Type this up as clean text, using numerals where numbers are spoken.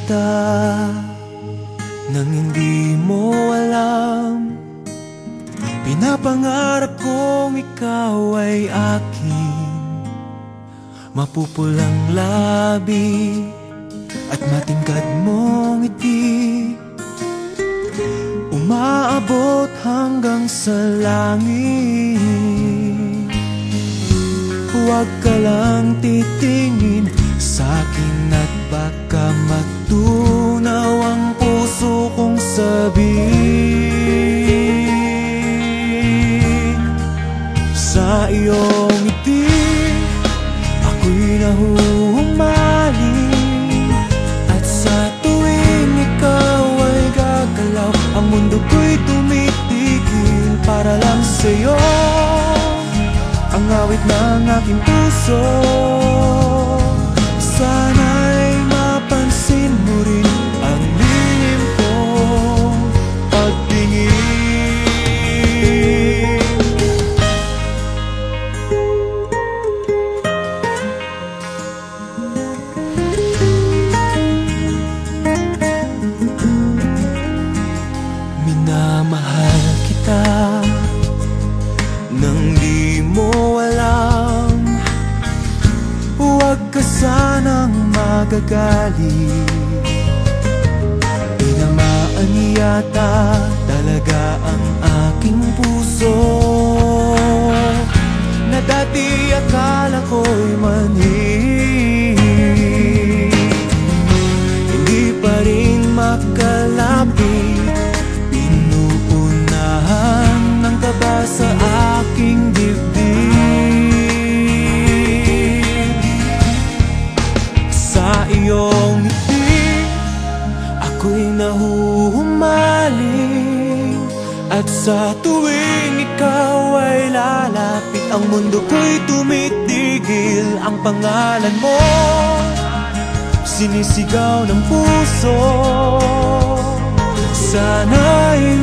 kita nang hindi mo alam. Pinapangarap kong ikaw ay akin, mapupulang labi at matingkad mong ngiti, umaabot hanggang sa langit. Huwag ka lang titingin sa'kin at baka matunaw ang puso kong sabihin. Sa iyong ngiti ako'y nahuhumaling, at sa tuwing ikaw ay gagalaw, ang mundo ko'y tumitigil para lang sa'yo. Ang awit ng aking puso, sana'y mapansin mo rin ang lihim kong pagtingin. Minamahal kita nang di mo alam. Huwag ka sanang magagalit, tinamaan yata talaga ang aking puso, na dati akala ko'y manhid. Hindi pa rin makalapit, pinuunahan ng kaba sa aking dibdib. Sa iyong ngiti ako'y nahuhumaling, at sa tuwing ikaw ay lalapit, ang mundo ko'y tumitigil. Ang pangalan mo sinisigaw ng puso, sana'y